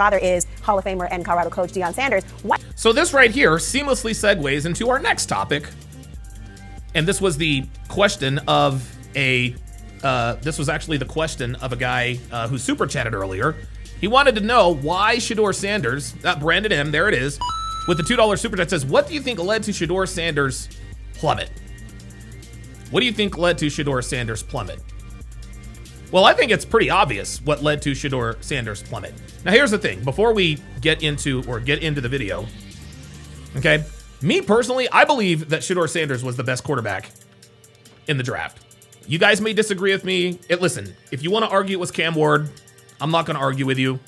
father is Hall of Famer and Colorado coach Deion Sanders. So this right here seamlessly segues into our next topic. And this was the question of this was actually the question of a guy who super chatted earlier. He wanted to know why Sheduer Sanders, Brandon M, there it is, with the $2 super chat says, what do you think led to Sheduer Sanders' plummet? What do you think led to Sheduer Sanders' plummet? Well, I think it's pretty obvious what led to Sheduer Sanders' plummet. Now, here's the thing. Before we get into the video, okay, me personally, I believe that Sheduer Sanders was the best quarterback in the draft. You guys may disagree with me. Listen, if you want to argue it was Cam Ward, I'm not going to argue with you,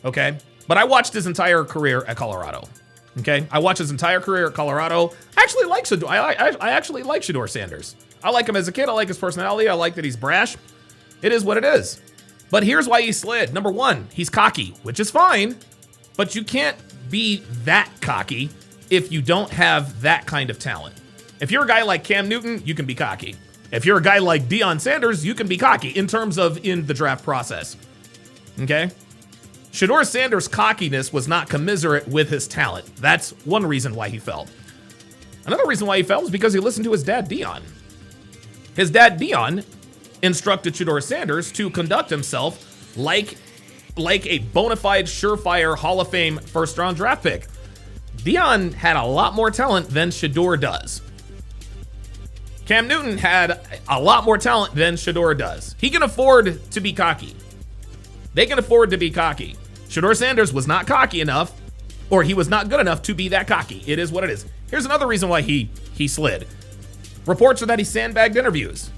okay? But I watched his entire career at Colorado, okay? I watched his entire career at Colorado. I actually like Sheduer Sanders. I like him as a kid. I like his personality. I like that he's brash. It is what it is. But here's why he slid. Number one, he's cocky, which is fine, but you can't be that cocky if you don't have that kind of talent. If you're a guy like Cam Newton, you can be cocky. If you're a guy like Deion Sanders, you can be cocky in terms of in the draft process. Okay? Sheduer Sanders' cockiness was not commensurate with his talent. That's one reason why he fell. Another reason why he fell was because he listened to his dad, Deion. His dad, Deion, instructed Sheduer Sanders to conduct himself like a bona fide, surefire Hall of Fame first-round draft pick. Deion had a lot more talent than Sheduer does. Cam Newton had a lot more talent than Sheduer does. He can afford to be cocky. They can afford to be cocky. Sheduer Sanders was not cocky enough, or he was not good enough to be that cocky. It is what it is. Here's another reason why he slid. Reports are that he sandbagged interviews.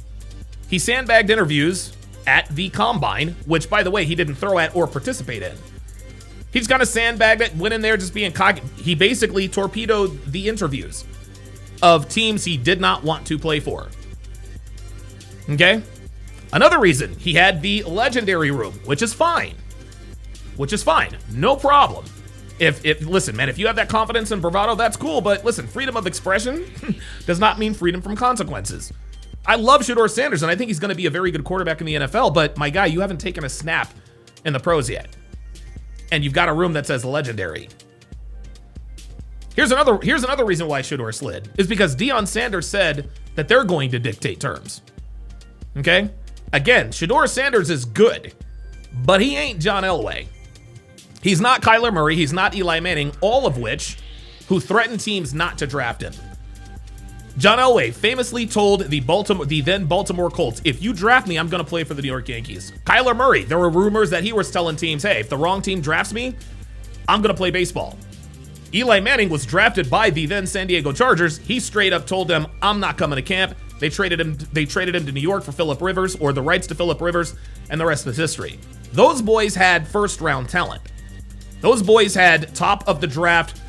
He sandbagged interviews at the Combine, which, by the way, he didn't throw at or participate in. He's kind of sandbagged it, went in there just being cocky. He basically torpedoed the interviews of teams he did not want to play for. Okay? Another reason, he had the legendary room, which is fine. No problem. Listen, man, if you have that confidence and bravado, that's cool. But listen, freedom of expression does not mean freedom from consequences. I love Sheduer Sanders, and I think he's going to be a very good quarterback in the NFL. But my guy, you haven't taken a snap in the pros yet, and you've got a room that says legendary. Here's another reason why Sheduer slid, is because Deion Sanders said that they're going to dictate terms. Okay? Again, Sheduer Sanders is good, but he ain't John Elway. He's not Kyler Murray. He's not Eli Manning, all of which who threatened teams not to draft him. John Elway famously told the then Baltimore Colts, if you draft me, I'm going to play for the New York Yankees. Kyler Murray, there were rumors that he was telling teams, hey, if the wrong team drafts me, I'm going to play baseball. Eli Manning was drafted by the then San Diego Chargers. He straight up told them, I'm not coming to camp. They traded him to New York for Phillip Rivers, or the rights to Phillip Rivers, and the rest is history. Those boys had first-round talent. Those boys had top of the draft,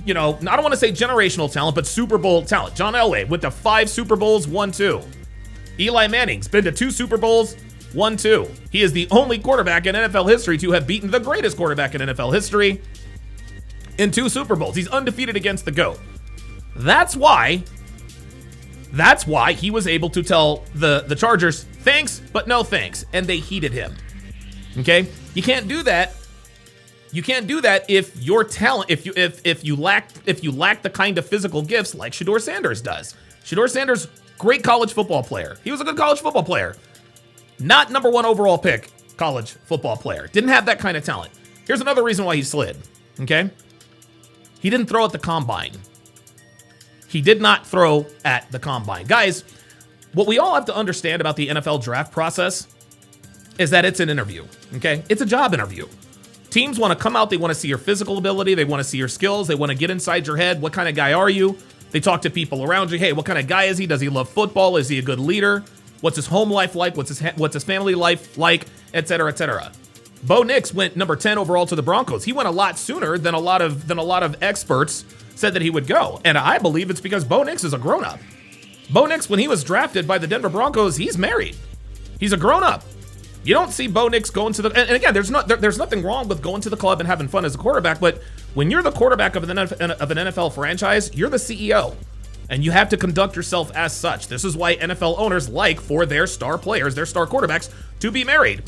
I don't want to say generational talent, but Super Bowl talent. John Elway went to 5 Super Bowls, won 2. Eli Manning's been to 2 Super Bowls, won 2. He is the only quarterback in NFL history to have beaten the greatest quarterback in NFL history in 2 Super Bowls. He's undefeated against the GOAT. That's why he was able to tell the Chargers, thanks, but no thanks. And they heeded him. Okay? You can't do that. You can't do that if your talent, if you lack the kind of physical gifts like Sheduer Sanders does. Sheduer Sanders, great college football player. He was a good college football player. Not number 1 overall pick college football player. Didn't have that kind of talent. Here's another reason why he slid. Okay? He didn't throw at the Combine. He did not throw at the Combine. Guys, what we all have to understand about the NFL draft process is that it's an interview, okay? It's a job interview. Teams want to come out, they want to see your physical ability, they want to see your skills, they want to get inside your head. What kind of guy are you? They talk to people around you. Hey, what kind of guy is he? Does he love football? Is he a good leader? What's his home life like? What's his family life like? Et cetera, et cetera. Bo Nix went number 10 overall to the Broncos. He went a lot sooner than a lot of experts said that he would go. And I believe it's because Bo Nix is a grown-up. Bo Nix, when he was drafted by the Denver Broncos, he's married. He's a grown-up. You don't see Bo Nix going to the... And again, there's nothing wrong with going to the club and having fun as a quarterback, but when you're the quarterback of an NFL franchise, you're the CEO. And you have to conduct yourself as such. This is why NFL owners like for their star players, their star quarterbacks, to be married.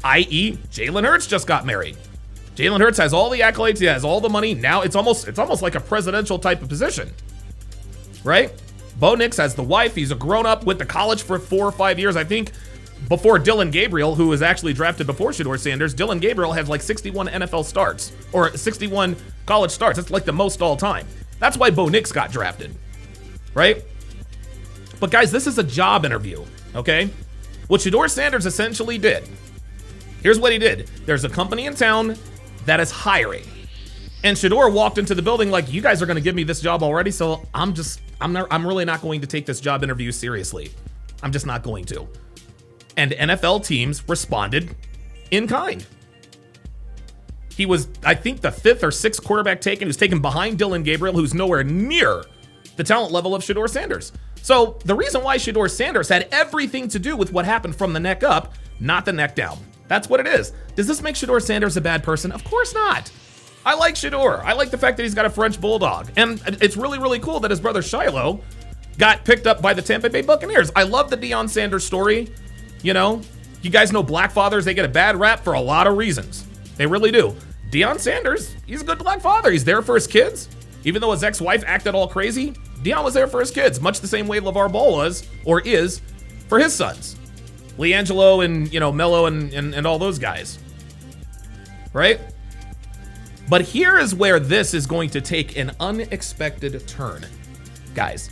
I.e., Jalen Hurts just got married. Jalen Hurts has all the accolades. He has all the money. Now it's almost like a presidential type of position, right? Bo Nix has the wife. He's a grown-up, went to college for 4 or 5 years. I think before Dylan Gabriel, who was actually drafted before Sheduer Sanders, Dylan Gabriel has like 61 NFL starts or 61 college starts. That's like the most all time. That's why Bo Nix got drafted, right? But guys, this is a job interview, okay? What Sheduer Sanders essentially did, here's what he did. There's a company in town that is hiring. And Sheduer walked into the building like, you guys are going to give me this job already, so I'm really not going to take this job interview seriously. I'm just not going to. And NFL teams responded in kind. He was, I think, the 5th or 6th quarterback taken. He was taken behind Dylan Gabriel, who's nowhere near the talent level of Sheduer Sanders. So the reason why Sheduer Sanders had everything to do with what happened from the neck up, not the neck down. That's what it is. Does this make Sheduer Sanders a bad person? Of course not. I like Sheduer. I like the fact that he's got a French bulldog. And it's really, really cool that his brother Shiloh got picked up by the Tampa Bay Buccaneers. I love the Deion Sanders story. You know, you guys know black fathers, they get a bad rap for a lot of reasons. They really do. Deion Sanders, he's a good black father. He's there for his kids. Even though his ex-wife acted all crazy, Deion was there for his kids, much the same way LeVar Ball was, or is, for his sons. LiAngelo and, you know, Mello and all those guys. Right? But here is where this is going to take an unexpected turn. Guys,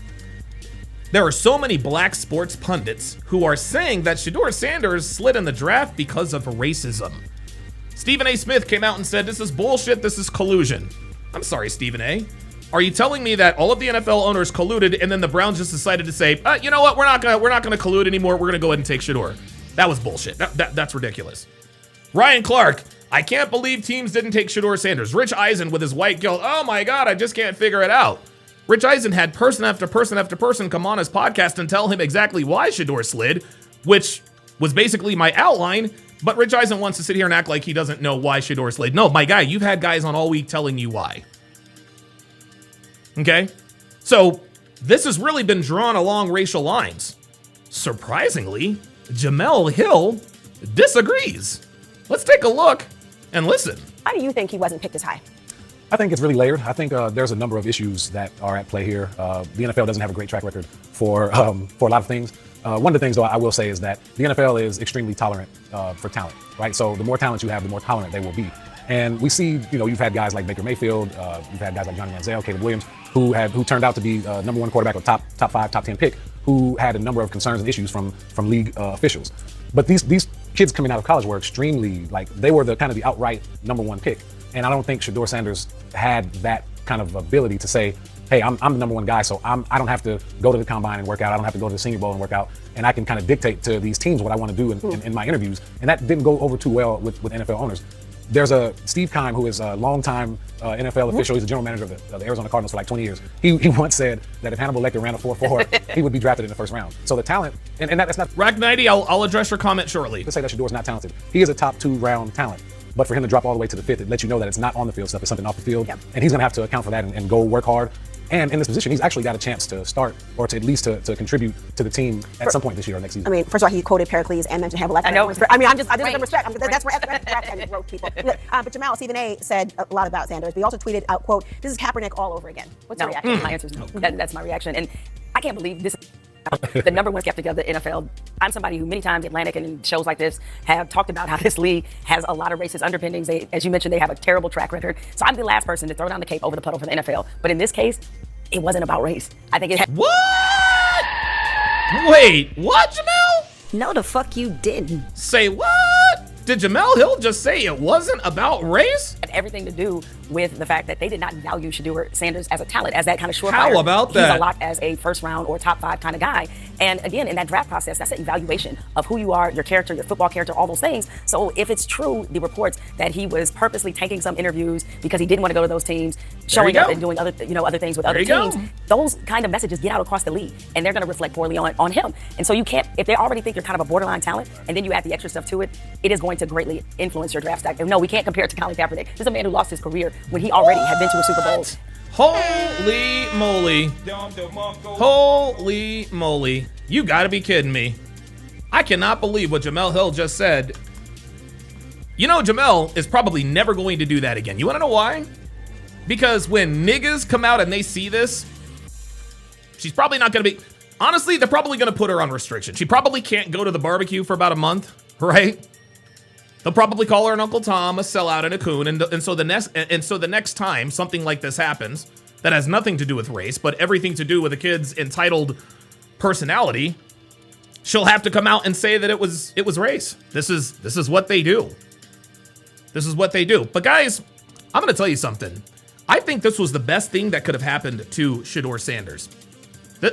there are so many black sports pundits who are saying that Sheduer Sanders slid in the draft because of racism. Stephen A. Smith came out and said, this is bullshit, this is collusion. I'm sorry, Stephen A. Are you telling me that all of the NFL owners colluded and then the Browns just decided to say, you know what, we're not gonna collude anymore, we're gonna go ahead and take Sheduer? That was bullshit. That's ridiculous. Ryan Clark, I can't believe teams didn't take Sheduer Sanders. Rich Eisen with his white guilt, oh my God, I just can't figure it out. Rich Eisen had person after person after person come on his podcast and tell him exactly why Sheduer slid, which was basically my outline, but Rich Eisen wants to sit here and act like he doesn't know why Sheduer slid. No, my guy, you've had guys on all week telling you why. Okay? So this has really been drawn along racial lines. Surprisingly, Jemele Hill disagrees. Let's take a look and listen. Why do you think he wasn't picked as high? I think it's really layered. I think there's a number of issues that are at play here. The NFL doesn't have a great track record for a lot of things. One of the things, though, I will say is that the NFL is extremely tolerant for talent, right? So the more talent you have, the more tolerant they will be. And we see, you know, you've had guys like Baker Mayfield, you've had guys like Johnny Manziel, Caleb Williams, who turned out to be number 1 quarterback or top 5, top 10 pick, who had a number of concerns and issues from league officials. But these kids coming out of college were extremely, like, they were the kind of the outright number 1 pick. And I don't think Sheduer Sanders had that kind of ability to say, hey, I'm the number 1 guy, so I don't have to go to the combine and work out. I don't have to go to the Senior Bowl and work out. And I can kind of dictate to these teams what I want to do in my interviews. And that didn't go over too well with NFL owners. There's a Steve Keim, who is a longtime NFL official. He's the general manager of the Arizona Cardinals for like 20 years. He once said that if Hannibal Lecter ran a 4.4, he would be drafted in the first round. So the talent, and that's not... Rack 90, I'll address your comment shortly. To say that Sheduer's not talented. He is a top 2 round talent. But for him to drop all the way to the 5th, it lets you know that it's not on the field stuff, it's something off the field. Yep. And he's going to have to account for that and go work hard. And in this position, he's actually got a chance to start, or to at least to contribute to the team at some point this year or next season. I mean, first of all, he quoted Pericles and mentioned Hannibal Lecter. I know. I mean, I just have respect. That's where I wrote people. But Jemele, Stephen A. said a lot about Sanders. He also tweeted out, quote, this is Kaepernick all over again. What's your reaction? My answer is no. That's my reaction. And I can't believe this is the number 1 skeptic of the NFL. I'm somebody who many times Atlantic and shows like this have talked about how this league has a lot of racist underpinnings. They, as you mentioned, they have a terrible track record. So I'm the last person to throw down the cape over the puddle for the NFL. But in this case, it wasn't about race. I think it had... What? Wait, what, Jemele? No, the fuck you didn't. Say what? Did Jemele Hill just say it wasn't about race? It had everything to do with the fact that they did not value Sheduer Sanders as a talent, as that kind of surefire. How about that? He's a lot as a first round or top 5 kind of guy. And again, in that draft process, that's an evaluation of who you are, your character, your football character, all those things. So if it's true, the reports that he was purposely taking some interviews because he didn't want to go to those teams, showing up and doing other things with other teams, those kind of messages get out across the league, and they're going to reflect poorly on him. And so you can't, if they already think you're kind of a borderline talent, and then you add the extra stuff to it, it is going to greatly influence your draft stack. And no, we can't compare it to Colin Kaepernick. This is a man who lost his career when he already had been to a Super Bowl. Holy moly. Holy moly. You gotta be kidding me. I cannot believe what Jemele Hill just said. You know, Jamel is probably never going to do that again. You want to know why? Because when niggas come out and they see this, she's probably not going to be... Honestly, they're probably going to put her on restriction. She probably can't go to the barbecue for about a month, right? They'll probably call her an Uncle Tom, a sellout, and a coon. And so the next time something like this happens that has nothing to do with race, but everything to do with a kid's entitled personality, she'll have to come out and say that it was race. This is what they do. This is what they do. But guys, I'm going to tell you something. I think this was the best thing that could have happened to Sheduer Sanders.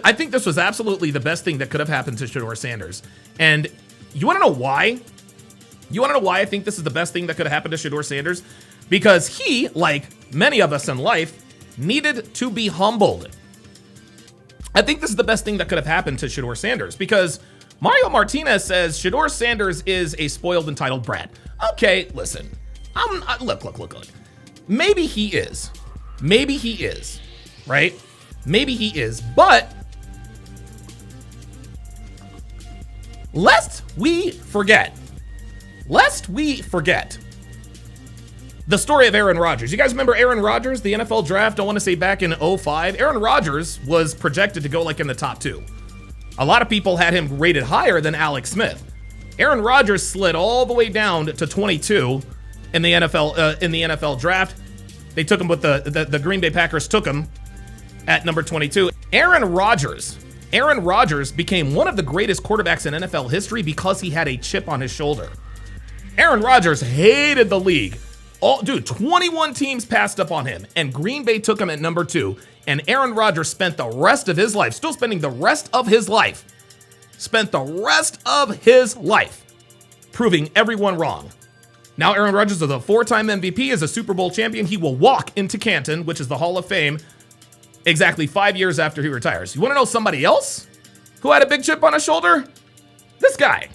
I think this was absolutely the best thing that could have happened to Sheduer Sanders. And you want to know why? You want to know why I think this is the best thing that could have happened to Sheduer Sanders? Because he, like many of us in life, needed to be humbled. I think this is the best thing that could have happened to Sheduer Sanders because Mario Martinez says Sheduer Sanders is a spoiled, entitled brat. Okay, listen. Look. Maybe he is. Maybe he is, right? Maybe he is, but lest we forget the story of Aaron Rodgers. You guys remember Aaron Rodgers, the NFL draft? I want to say back in 2005. Aaron Rodgers was projected to go like in the top 2. A lot of people had him rated higher than Alex Smith. Aaron Rodgers slid all the way down to 22 in the NFL draft. They took him with the Green Bay Packers took him at number 22. Aaron Rodgers became one of the greatest quarterbacks in NFL history because he had a chip on his shoulder. Aaron Rodgers hated the league. 21 teams passed up on him, and Green Bay took him at number 2. And Aaron Rodgers spent the rest of his life, proving everyone wrong. Now Aaron Rodgers is a 4-time MVP, is a Super Bowl champion. He will walk into Canton, which is the Hall of Fame, exactly 5 years after he retires. You want to know somebody else who had a big chip on his shoulder? This guy.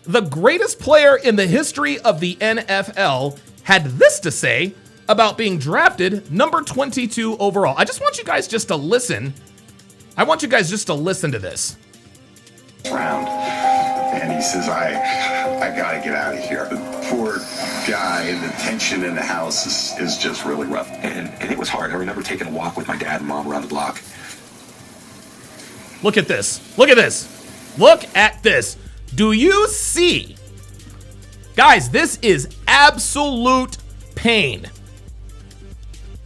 The greatest player in the history of the NFL had this to say about being drafted number 22 overall. I just want you guys just to listen. I want you guys just to listen to this. Round, and he says, I gotta get out of here. The poor guy, and the tension in the house is just really rough. And it was hard. I remember taking a walk with my dad and mom around the block. Look at this. Look at this. Look at this. Do you see? Guys, this is absolute pain.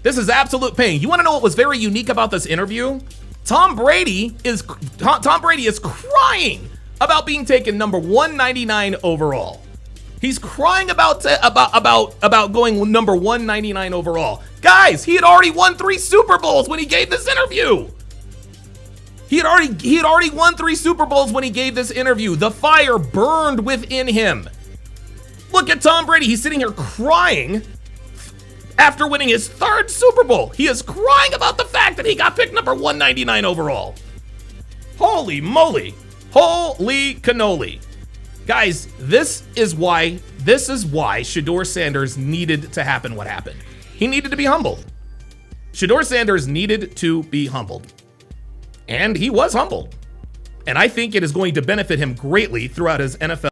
This is absolute pain. You want to know what was very unique about this interview? Tom Brady is crying about being taken number 199 overall. He's crying about going number 199 overall. Guys, he had already won 3 Super Bowls when he gave this interview. He had already won 3 Super Bowls when he gave this interview. The fire burned within him. Look at Tom Brady. He's sitting here crying after winning his 3rd Super Bowl. He is crying about the fact that he got picked number 199 overall. Holy moly. Holy cannoli. Guys, this is why Sheduer Sanders needed to happen what happened. He needed to be humbled. Sheduer Sanders needed to be humbled. And he was humbled. And I think it is going to benefit him greatly throughout his NFL